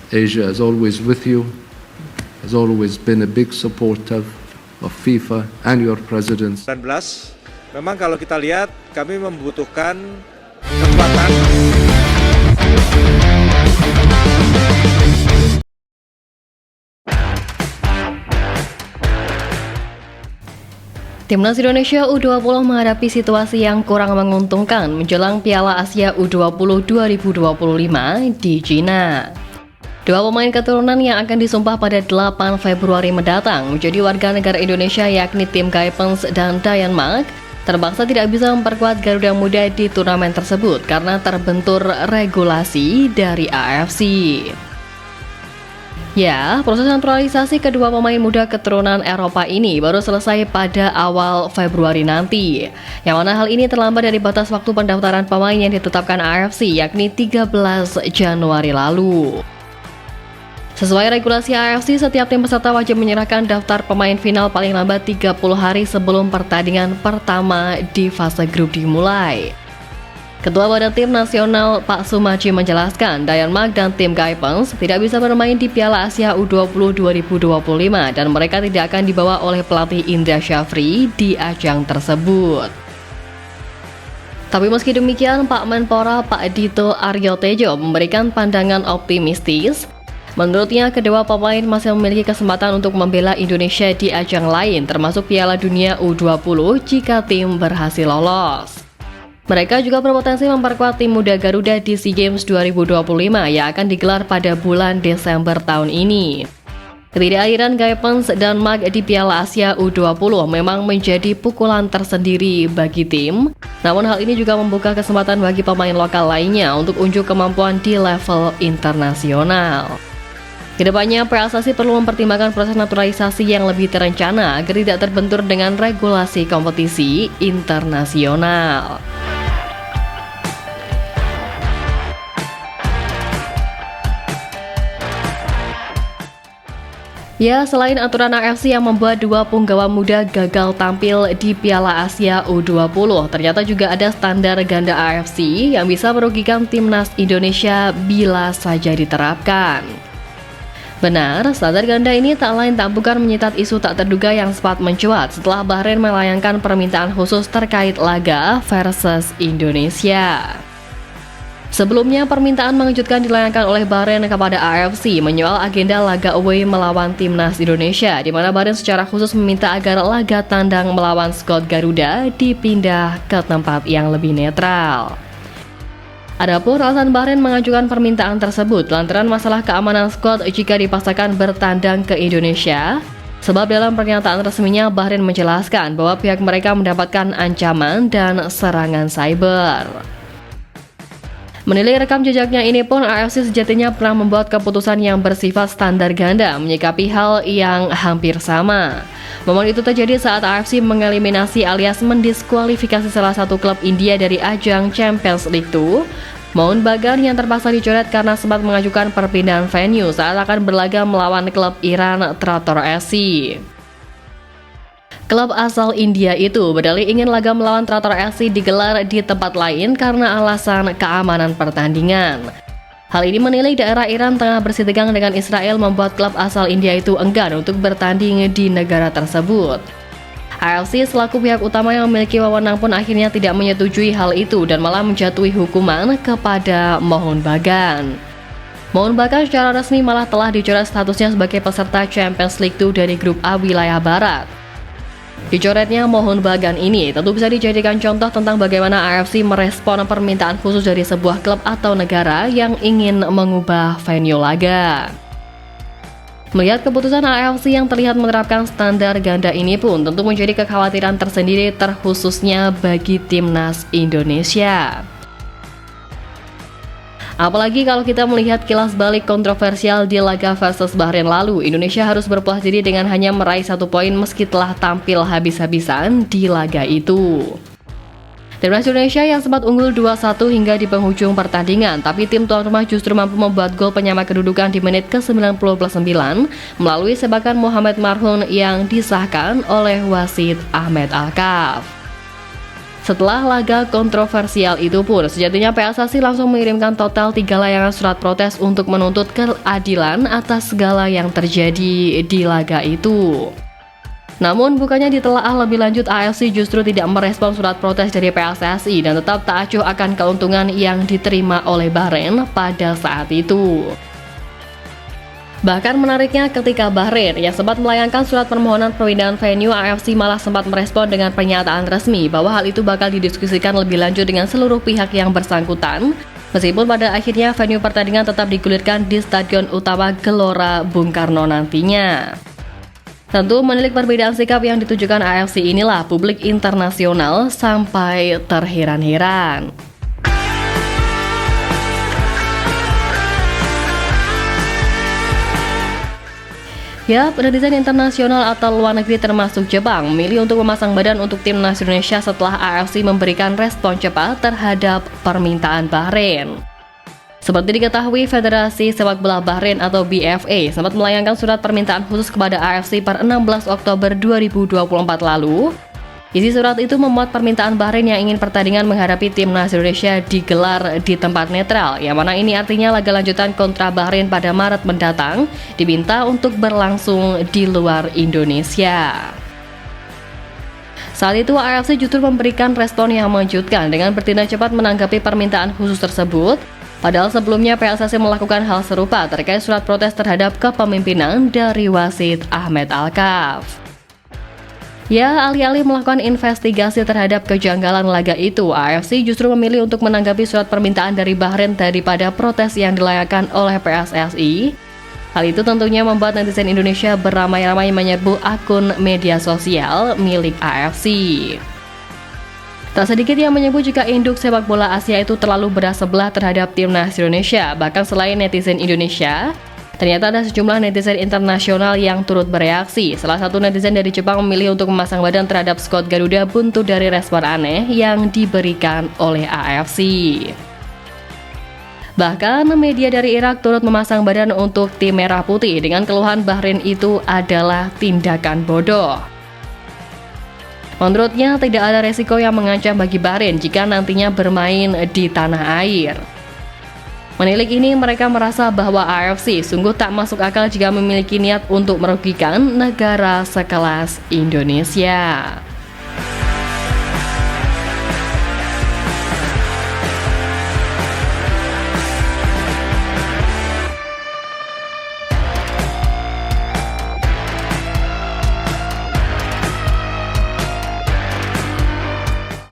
Asia is always with you, has always been a big supporter of FIFA and your presidents. 19, memang kalau kita lihat kami membutuhkan kekuatan. Timnas Indonesia U20 menghadapi situasi yang kurang menguntungkan menjelang Piala Asia U20 2025 di China. Dua pemain keturunan yang akan disumpah pada 8 Februari mendatang menjadi warga negara Indonesia yakni Tim Gaipens dan Dayan Mark terpaksa tidak bisa memperkuat Garuda Muda di turnamen tersebut karena terbentur regulasi dari AFC. Ya, proses naturalisasi kedua pemain muda keturunan Eropa ini baru selesai pada awal Februari nanti. Yang mana hal ini terlambat dari batas waktu pendaftaran pemain yang ditetapkan AFC yakni 13 Januari lalu. Sesuai regulasi AFC, setiap tim peserta wajib menyerahkan daftar pemain final paling lambat 30 hari sebelum pertandingan pertama di fase grup dimulai. Ketua Badan Tim Nasional Pak Sumaji menjelaskan, Dayan Mark dan Tim Gaipens tidak bisa bermain di Piala Asia U20 2025 dan mereka tidak akan dibawa oleh pelatih Indra Syafri di ajang tersebut. Tapi meski demikian, Pak Menpora Pak Dito Aryo Tejo memberikan pandangan optimistis. Menurutnya, kedua pemain masih memiliki kesempatan untuk membela Indonesia di ajang lain, termasuk Piala Dunia U20 jika tim berhasil lolos. Mereka juga berpotensi memperkuat tim muda Garuda di SEA Games 2025 yang akan digelar pada bulan Desember tahun ini. Ketidakhadiran Gaipens dan Mark di Piala Asia U20 memang menjadi pukulan tersendiri bagi tim, namun hal ini juga membuka kesempatan bagi pemain lokal lainnya untuk unjuk kemampuan di level internasional. Kedepannya, PSSI perlu mempertimbangkan proses naturalisasi yang lebih terencana agar tidak terbentur dengan regulasi kompetisi internasional. Ya, selain aturan AFC yang membuat dua punggawa muda gagal tampil di Piala Asia U20, ternyata juga ada standar ganda AFC yang bisa merugikan timnas Indonesia bila saja diterapkan. Benar, standar ganda ini tak lain tak bukan menyitat isu tak terduga yang sempat mencuat setelah Bahrain melayangkan permintaan khusus terkait laga versus Indonesia. Sebelumnya, permintaan mengejutkan dilayangkan oleh Bahrain kepada AFC menyoal agenda laga away melawan timnas Indonesia, di mana Bahrain secara khusus meminta agar laga tandang melawan skuad Garuda dipindah ke tempat yang lebih netral. Adapun alasan Bahrain mengajukan permintaan tersebut lantaran masalah keamanan skuad jika dipaksakan bertandang ke Indonesia. Sebab dalam pernyataan resminya Bahrain menjelaskan bahwa pihak mereka mendapatkan ancaman dan serangan cyber. Menilai rekam jejaknya ini pun, AFC sejatinya pernah membuat keputusan yang bersifat standar ganda menyikapi hal yang hampir sama. Momen itu terjadi saat AFC mengeliminasi alias mendiskualifikasi salah satu klub India dari ajang Champions League 2, Mohun Bagan, yang terpaksa dicoret karena sempat mengajukan perpindahan venue saat akan berlaga melawan klub Iran Trator SC. Klub asal India itu berdalih ingin laga melawan Trator SC digelar di tempat lain karena alasan keamanan pertandingan. Hal ini menilai daerah Iran tengah bersitegang dengan Israel membuat klub asal India itu enggan untuk bertanding di negara tersebut. AFC selaku pihak utama yang memiliki wewenang pun akhirnya tidak menyetujui hal itu dan malah menjatuhi hukuman kepada Mohun Bagan. Mohun Bagan secara resmi malah telah dicoret statusnya sebagai peserta Champions League 2 dari grup A wilayah Barat. Dicoretnya Mohun Bagan ini tentu bisa dijadikan contoh tentang bagaimana AFC merespon permintaan khusus dari sebuah klub atau negara yang ingin mengubah venue laga. Melihat keputusan AFC yang terlihat menerapkan standar ganda ini pun tentu menjadi kekhawatiran tersendiri terkhususnya bagi timnas Indonesia. Apalagi kalau kita melihat kilas balik kontroversial di laga versus Bahrain lalu, Indonesia harus berpuas diri dengan hanya meraih 1 poin meski telah tampil habis-habisan di laga itu. Timnas Indonesia yang sempat unggul 2-1 hingga di penghujung pertandingan, tapi tim tuan rumah justru mampu membuat gol penyama kedudukan di menit ke-90+9 melalui sebakan Muhammad Marhun yang disahkan oleh wasit Ahmed Alkaf. Setelah laga kontroversial itu pun, sejatinya PSSI langsung mengirimkan total 3 layangan surat protes untuk menuntut keadilan atas segala yang terjadi di laga itu. Namun bukannya ditelaah lebih lanjut, AFC justru tidak merespon surat protes dari PSSI dan tetap tak acuh akan keuntungan yang diterima oleh Bahrain pada saat itu. Bahkan menariknya, ketika Bahrain yang sempat melayangkan surat permohonan perpindahan venue, AFC malah sempat merespon dengan pernyataan resmi bahwa hal itu bakal didiskusikan lebih lanjut dengan seluruh pihak yang bersangkutan, meskipun pada akhirnya venue pertandingan tetap digulirkan di Stadion Utama Gelora Bung Karno nantinya. Tentu menilik perbedaan sikap yang ditujukan AFC inilah publik internasional sampai terheran-heran. Ya, netizen internasional atau luar negeri termasuk Jepang memilih untuk memasang badan untuk timnas Indonesia setelah AFC memberikan respon cepat terhadap permintaan Bahrain. Seperti diketahui, Federasi Sepak Bola Bahrain atau BFA sempat melayangkan surat permintaan khusus kepada AFC per 16 Oktober 2024 lalu. Isi surat itu memuat permintaan Bahrain yang ingin pertandingan menghadapi timnas Indonesia digelar di tempat netral, yang mana ini artinya laga lanjutan kontra Bahrain pada Maret mendatang diminta untuk berlangsung di luar Indonesia. Saat itu AFC justru memberikan respon yang mengejutkan dengan bertindak cepat menanggapi permintaan khusus tersebut. Padahal sebelumnya PSSI melakukan hal serupa terkait surat protes terhadap kepemimpinan dari wasit Ahmed Alkaf. Ya, alih-alih melakukan investigasi terhadap kejanggalan laga itu, AFC justru memilih untuk menanggapi surat permintaan dari Bahrain daripada protes yang dilayangkan oleh PSSI. Hal itu tentunya membuat netizen Indonesia beramai-ramai menyerbu akun media sosial milik AFC. Tak sedikit yang menyebut jika induk sepak bola Asia itu terlalu bersebelah terhadap timnas Indonesia. Bahkan selain netizen Indonesia, ternyata ada sejumlah netizen internasional yang turut bereaksi. Salah satu netizen dari Jepang memilih untuk memasang badan terhadap skuad Garuda buntut dari respon aneh yang diberikan oleh AFC. Bahkan media dari Irak turut memasang badan untuk tim Merah Putih dengan keluhan Bahrain itu adalah tindakan bodoh. Menurutnya tidak ada resiko yang mengancam bagi Bahrain jika nantinya bermain di tanah air. Menilik ini, mereka merasa bahwa AFC sungguh tak masuk akal jika memiliki niat untuk merugikan negara sekelas Indonesia.